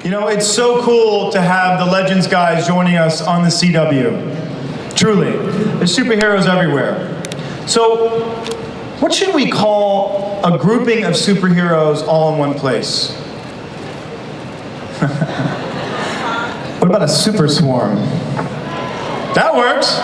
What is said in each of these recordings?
You know, it's so cool to have the Legends guys joining us on the CW. Truly, there's superheroes everywhere. So, what should we call a grouping of superheroes all in one place? What about a super swarm? That works.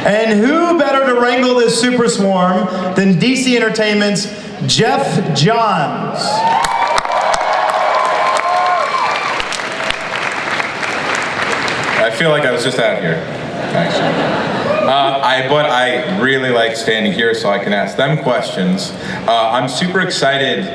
And who better to wrangle this super swarm than DC Entertainment's Jeff Johns? I feel like I was just out here, actually. But I really like standing here so I can ask them questions. I'm super excited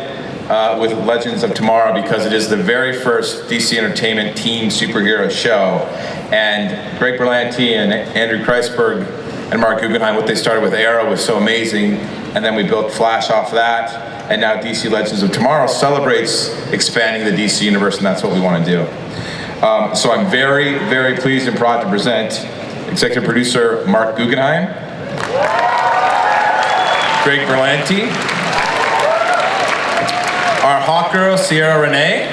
with Legends of Tomorrow because it is the very first DC Entertainment teen superhero show. And Greg Berlanti and Andrew Kreisberg and Marc Guggenheim, what they started with Arrow was so amazing. And then we built Flash off that. And now DC Legends of Tomorrow celebrates expanding the DC universe, and that's what we want to do. So I'm very, very pleased and proud to present executive producer Marc Guggenheim, Greg Berlanti, our Hawkgirl, Ciara Renee,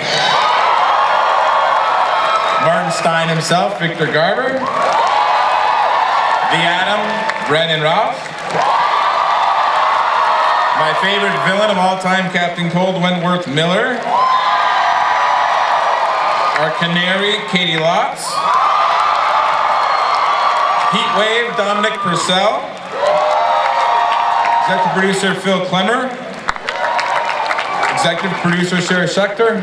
Martin Stein himself, Victor Garber, the Atom, Brandon Routh, my favorite villain of all time, Captain Cold, Wentworth Miller, our Canary, Caity Lotz, Heatwave, Dominic Purcell, executive producer Phil Klemmer, executive producer Sarah Schechter,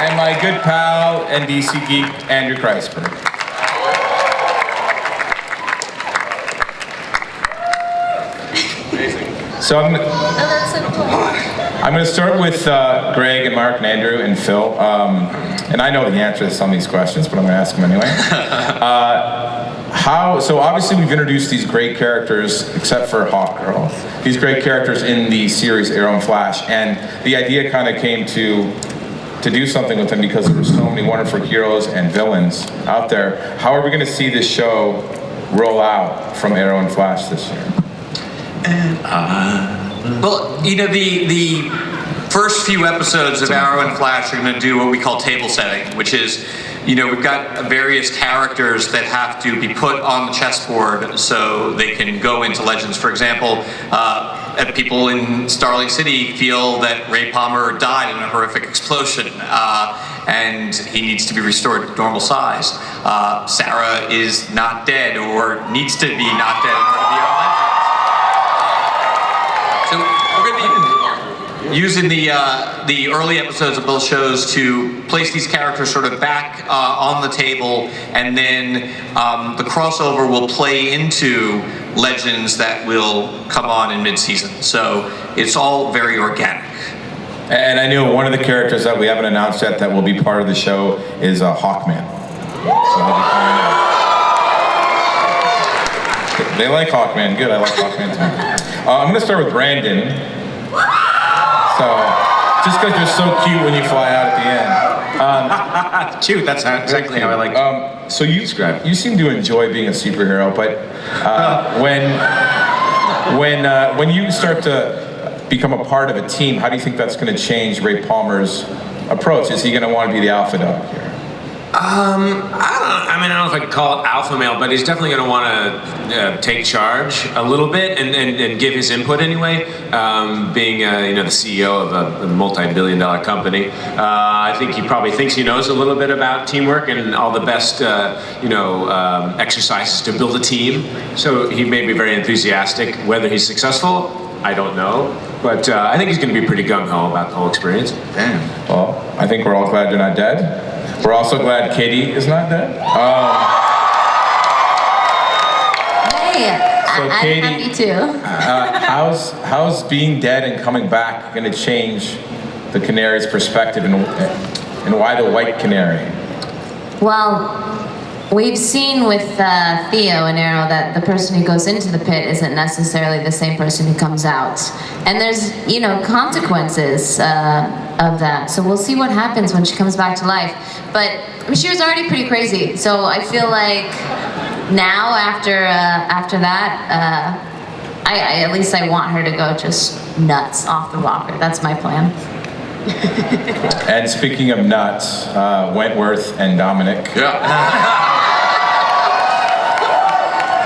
and my good pal and DC geek Andrew Kreisberg. Amazing. So that's so cool. I'm going to start with Greg and Marc and Andrew and Phil. And I know the answer to some of these questions, but I'm going to ask them anyway. So obviously we've introduced these great characters, except for Hawkgirl, these great characters in the series Arrow and Flash, and the idea kind of came to do something with them because there were so many wonderful heroes and villains out there. How are we going to see this show roll out from Arrow and Flash this year? Well, you know, the first few episodes of Arrow and Flash are going to do what we call table setting, which is, you know, we've got various characters that have to be put on the chessboard so they can go into Legends. For example, people in Starling City feel that Ray Palmer died in a horrific explosion, and he needs to be restored to normal size. Sarah is not dead, or needs to be not dead in order to be on Legends. So we're going to be using the early episodes of both shows to place these characters sort of back on the table, and then the crossover will play into Legends that will come on in mid-season. So it's all very organic. And I know one of the characters that we haven't announced yet that will be part of the show is Hawkman. So he'll be coming out. They like Hawkman. Good, I like Hawkman too. I'm going to start with Brandon. So, just because you're so cute when you fly out at the end. Cute, that's exactly how I like so you seem to enjoy being a superhero, but when you start to become a part of a team, how do you think that's going to change Ray Palmer's approach? Is he going to want to be the alpha dog here? I don't know if I could call it alpha male, but he's definitely going to want to take charge a little bit and give his input anyway. Being the CEO of a multi-billion-dollar company, I think he probably thinks he knows a little bit about teamwork and all the best exercises to build a team. So he may be very enthusiastic. Whether he's successful, I don't know. But I think he's going to be pretty gung-ho about the whole experience. Damn. Well, I think we're all glad you're not dead. We're also glad Caity is not dead. I'm happy too. How's being dead and coming back going to change the Canary's perspective, and why the white canary? Well, we've seen with Theo and Arrow that the person who goes into the pit isn't necessarily the same person who comes out. And there's, consequences of that. So we'll see what happens when she comes back to life. But she was already pretty crazy. So I feel like now, after that, I at least I want her to go just nuts off the walker. That's my plan. And speaking of nuts, Wentworth and Dominic.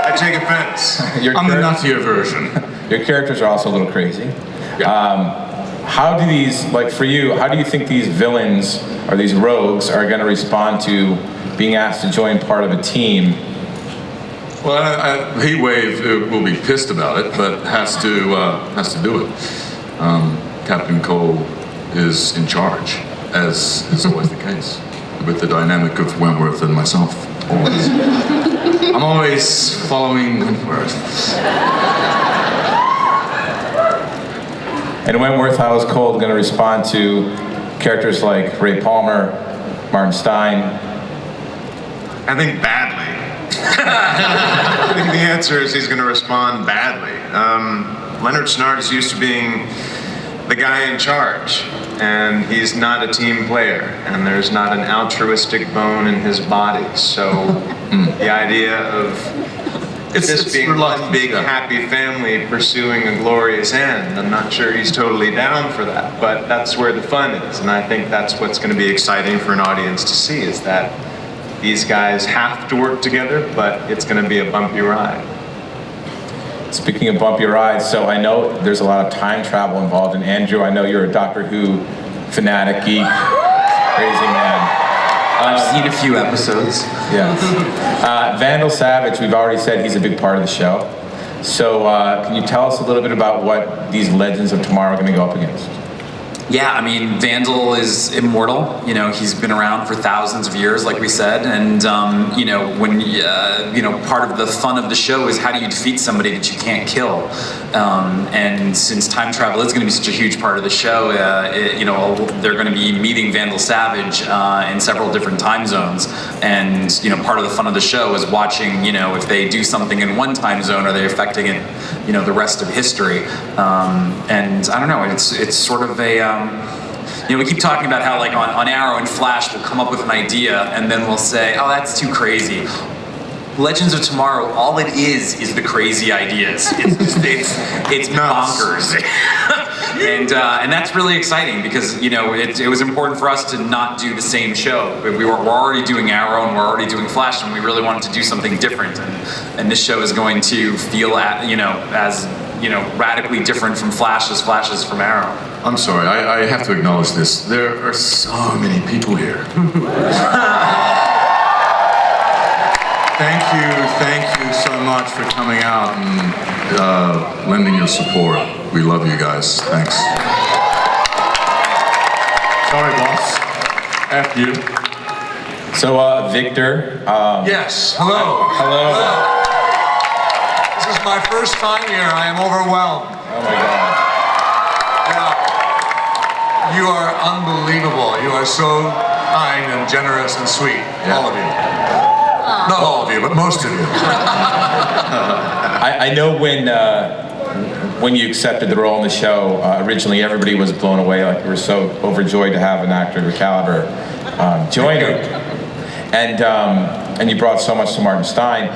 I take offense. I'm the nuttier version. Your characters are also a little crazy. How do these, like for you, how do you think these villains or these rogues are going to respond to being asked to join part of a team? Well, Heatwave will be pissed about it, but has to do it. Captain Cole is in charge, as is always the case, with the dynamic of Wentworth and myself. Always. I'm always following Wentworth. And Wentworth, how is Cole going to respond to characters like Ray Palmer, Martin Stein? I think badly. I think the answer is he's going to respond badly. Leonard Snart is used to being the guy in charge, and he's not a team player, and there's not an altruistic bone in his body. So the idea of this being one big happy family pursuing a glorious end, I'm not sure he's totally down for that, but that's where the fun is, and I think that's what's going to be exciting for an audience to see, is that these guys have to work together, but it's going to be a bumpy ride. Speaking of bumpy rides, so I know there's a lot of time travel involved, and Andrew, I know you're a Doctor Who fanatic, geek, crazy man. I've seen a few episodes. Yes. Vandal Savage, we've already said he's a big part of the show. So can you tell us a little bit about what these Legends of Tomorrow are going to go up against? Yeah, I mean, Vandal is immortal. You know, he's been around for thousands of years, like we said. And, you know, when, part of the fun of the show is how do you defeat somebody that you can't kill? And since time travel is going to be such a huge part of the show, they're going to be meeting Vandal Savage in several different time zones. And, part of the fun of the show is watching, if they do something in one time zone, are they affecting it, the rest of history? And I don't know, it's sort of a, we keep talking about how like on Arrow and Flash we'll come up with an idea and then we'll say, oh, that's too crazy. Legends of Tomorrow, all it is the crazy ideas. It's bonkers. and that's really exciting because, it was important for us to not do the same show. We're already doing Arrow and we're already doing Flash and we really wanted to do something different. And this show is going to feel, as radically different from Flash as from Arrow. I'm sorry, I have to acknowledge this. There are so many people here. Thank you so much for coming out and lending your support. We love you guys. Thanks. Sorry, boss. F you. So, Victor. Yes. Hello. Hello. This is my first time here. I am overwhelmed. Oh my God. Yeah. You are unbelievable. You are so kind and generous and sweet. Yeah. All of you. Not all of you, but most of you. I know when you accepted the role in the show, originally everybody was blown away. Like we were so overjoyed to have an actor of your caliber join it. And you brought so much to Martin Stein.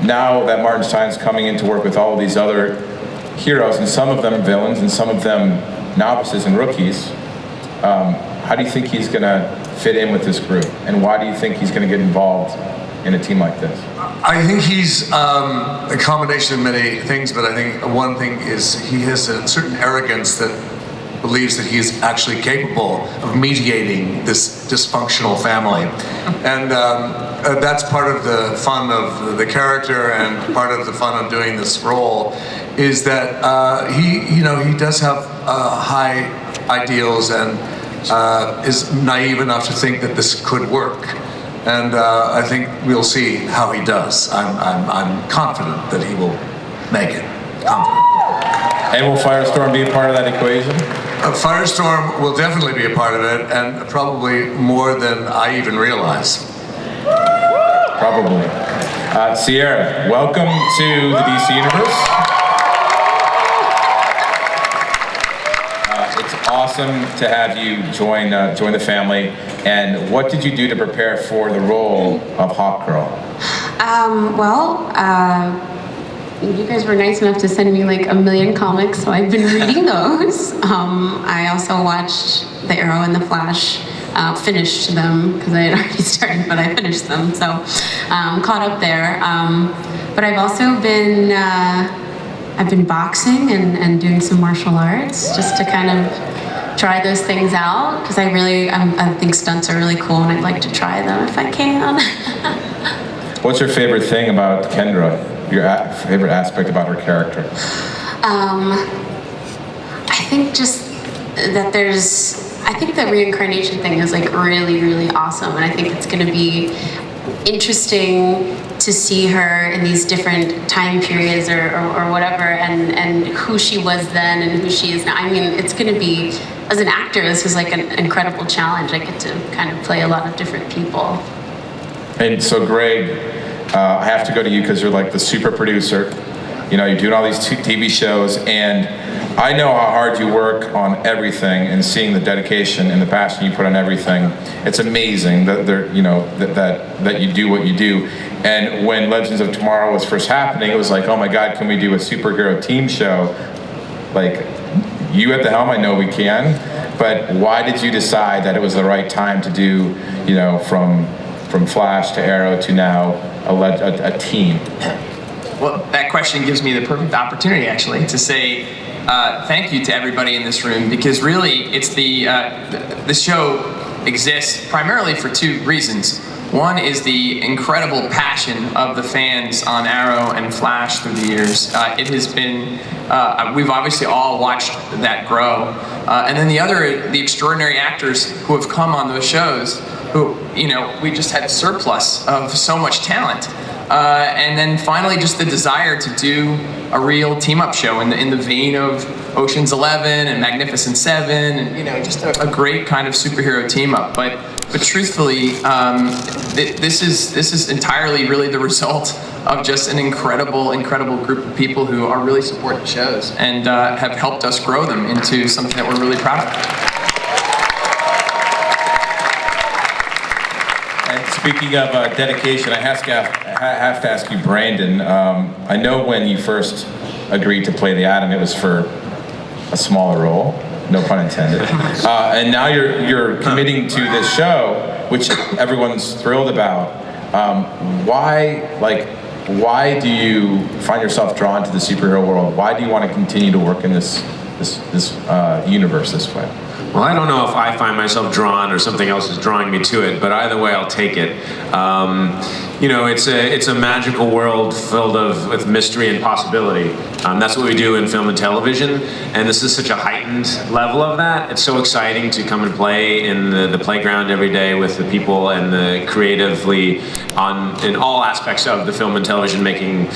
Now that Martin Stein's coming in to work with all of these other heroes, and some of them villains, and some of them novices and rookies, how do you think he's going to fit in with this group? And why do you think he's going to get involved in a team like this? I think he's a combination of many things, but I think one thing is he has a certain arrogance that believes that he's actually capable of mediating this dysfunctional family. And that's part of the fun of the character and part of the fun of doing this role is that he does have high ideals and is naive enough to think that this could work. And I think we'll see how he does. I'm confident that he will make it. Confident. And will Firestorm be a part of that equation? Firestorm will definitely be a part of it, and probably more than I even realize. Probably. Ciara, welcome to the DC Universe. It's awesome to have you join the family. And what did you do to prepare for the role of Hawkgirl? you guys were nice enough to send me like 1 million comics, so I've been reading those. I also watched The Arrow and The Flash, finished them because I had already started, but I finished them, so caught up there. But I've also been boxing and doing some martial arts just to kind of try those things out because I think stunts are really cool and I'd like to try them if I can. What's your favorite thing about Kendra? Your favorite aspect about her character? I think just that I think the reincarnation thing is like really, really awesome. And I think it's going to be interesting to see her in these different time periods or whatever and who she was then and who she is now. I mean, it's going to be, as an actor, this is like an incredible challenge. I get to kind of play a lot of different people. And so, Greg, I have to go to you because you're like the super producer. You know, you're doing all these TV shows, and I know how hard you work on everything, and seeing the dedication and the passion you put on everything. It's amazing that that you do what you do. And when Legends of Tomorrow was first happening, it was like, oh my God, can we do a superhero team show? Like, you at the helm, I know we can, but why did you decide that it was the right time to do, you know, from Flash to Arrow to now a team? Well, that question gives me the perfect opportunity, actually, to say thank you to everybody in this room, because really, it's the show exists primarily for two reasons. One is the incredible passion of the fans on Arrow and Flash through the years. It has been, we've obviously all watched that grow. And then the other, the extraordinary actors who have come on those shows, who, you know, we just had a surplus of so much talent. And then finally, just the desire to do a real team-up show in the vein of Ocean's 11 and Magnificent Seven, and you know, just a great kind of superhero team-up. But truthfully, this is entirely really the result of just an incredible group of people who are really supporting shows and have helped us grow them into something that we're really proud of. Speaking of dedication, I have to ask you, Brandon. I know when you first agreed to play the Atom, it was for a smaller role, no pun intended. And now you're committing to this show, which everyone's thrilled about. Why do you find yourself drawn to the superhero world? Why do you want to continue to work in this universe this way? Well, I don't know if I find myself drawn or something else is drawing me to it, but either way, I'll take it. You know, it's a magical world filled with mystery and possibility. That's what we do in film and television, and this is such a heightened level of that. It's so exciting to come and play in the playground every day with the people and the creatively in all aspects of the film and television making,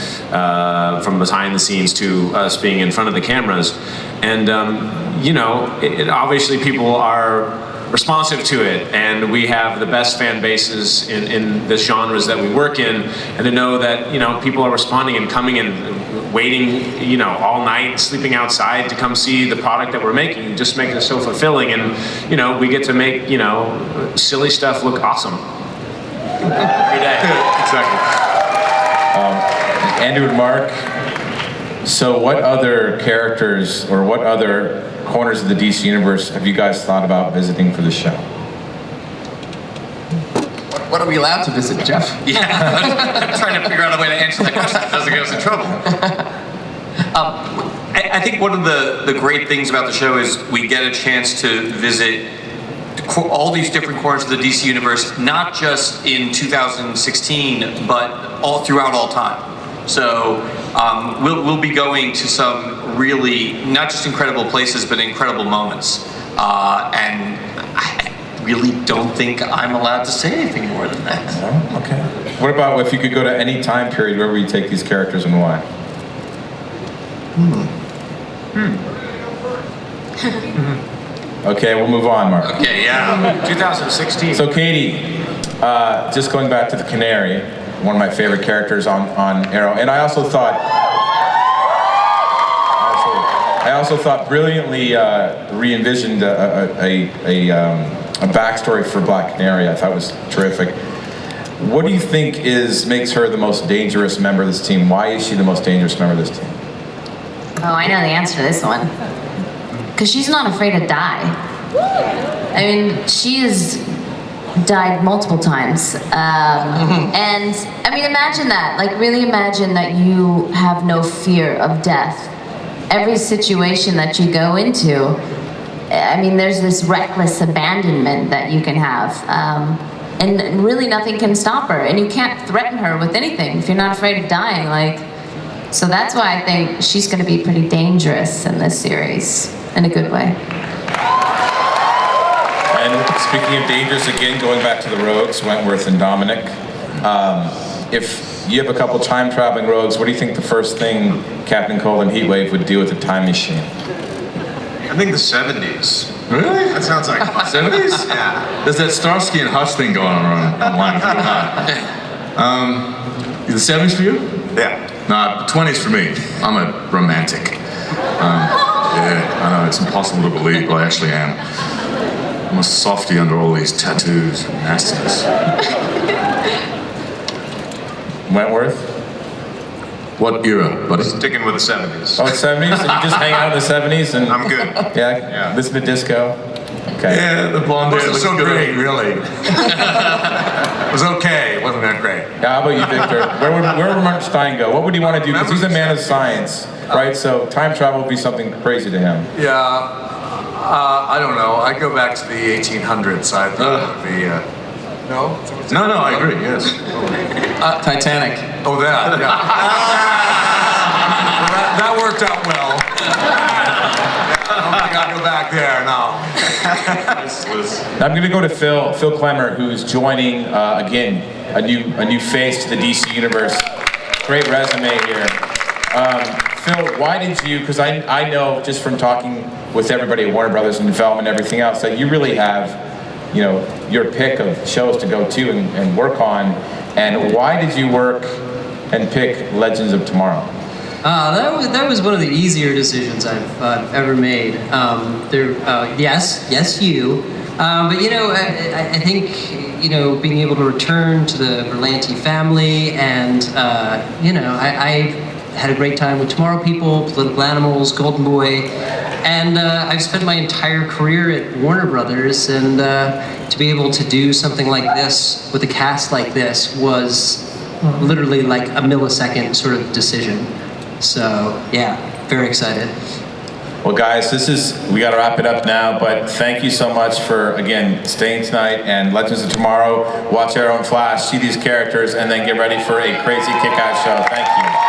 from behind the scenes to us being in front of the cameras. And you know, obviously people are responsive to it, and we have the best fan bases in the genres that we work in, and to know that, you know, people are responding and coming and waiting, you know, all night, sleeping outside to come see the product that we're making just makes us so fulfilling. And, you know, we get to make, you know, silly stuff look awesome every day. Exactly. Andrew and Marc, so what other characters or what other corners of the DC universe have you guys thought about visiting for the show? What are we allowed to visit, Jeff? Yeah, I'm trying to figure out a way to answer that question that doesn't get us in trouble. I think one of the great things about the show is we get a chance to visit all these different corners of the DC universe, not just in 2016, but all throughout all time. So we'll be going to some really, not just incredible places, but incredible moments. And I really don't think I'm allowed to say anything more than that. Oh, okay. What about if you could go to any time period, where would you take these characters and why? Okay, we'll move on, Marc. Okay, yeah. 2016. So Caity, just going back to the Canary, one of my favorite characters on Arrow, and I also thought brilliantly re-envisioned a backstory for Black Canary. I thought was terrific. What do you think makes her the most dangerous member of this team? Why is she the most dangerous member of this team? Oh, I know the answer to this one. Because she's not afraid to die. I mean, she has died multiple times. And, I mean, imagine that. Like, really imagine that you have no fear of death. Every situation that you go into, I mean, there's this reckless abandonment that you can have. And really nothing can stop her. And you can't threaten her with anything if you're not afraid of dying. Like, so that's why I think she's going to be pretty dangerous in this series, in a good way. And speaking of dangerous, again, going back to the rogues, Wentworth and Dominic, if you have a couple time-traveling rogues, what do you think the first thing Captain Cole and Heatwave would do with the time machine? I think the 70s. Really? That sounds like fun. 70s? Yeah. There's that Starsky and Hutch thing going on online. The 70s for you? Yeah. Nah, 20s for me. I'm a romantic. Yeah, I know, it's impossible to believe, but I actually am. I'm a softie under all these tattoos and nastiness. Wentworth? What era, buddy? Sticking with the 70s. Oh, 70s? And you just hang out in the 70s? And I'm good. Yeah? Listen to disco? Okay. Yeah, the blonde hair It wasn't looks so good. great, really. It was okay. It wasn't that great. Yeah, how about you, Victor? Where would Mark Stein go? What would he want to do? Because he's a man of science, right? So time travel would be something crazy to him. Yeah, I don't know. I'd go back to the 1800s. I think it would be. No? No, I agree, yes. Titanic. Oh, that, yeah. Well, that worked out well. I don't think I'll go back there, no. I'm going to go to Phil Klemmer, who's joining, again, a new face to the DC universe. Great resume here. Phil, why did you, because I know just from talking with everybody at Warner Brothers and development and everything else, that you really have, you know, your pick of shows to go to and work on. And why did you work and pick Legends of Tomorrow? That was one of the easier decisions I've ever made. Yes, you. But you know, I think, you know, being able to return to the Berlanti family, and you know, I had a great time with Tomorrow People, Political Animals, Golden Boy, and I've spent my entire career at Warner Brothers, and to be able to do something like this with a cast like this was literally like a millisecond sort of decision. So yeah, very excited. Well, guys, we got to wrap it up now, but thank you so much for, again, staying tonight and Legends of Tomorrow. Watch Arrow and Flash, see these characters, and then get ready for a crazy kick-ass show. Thank you.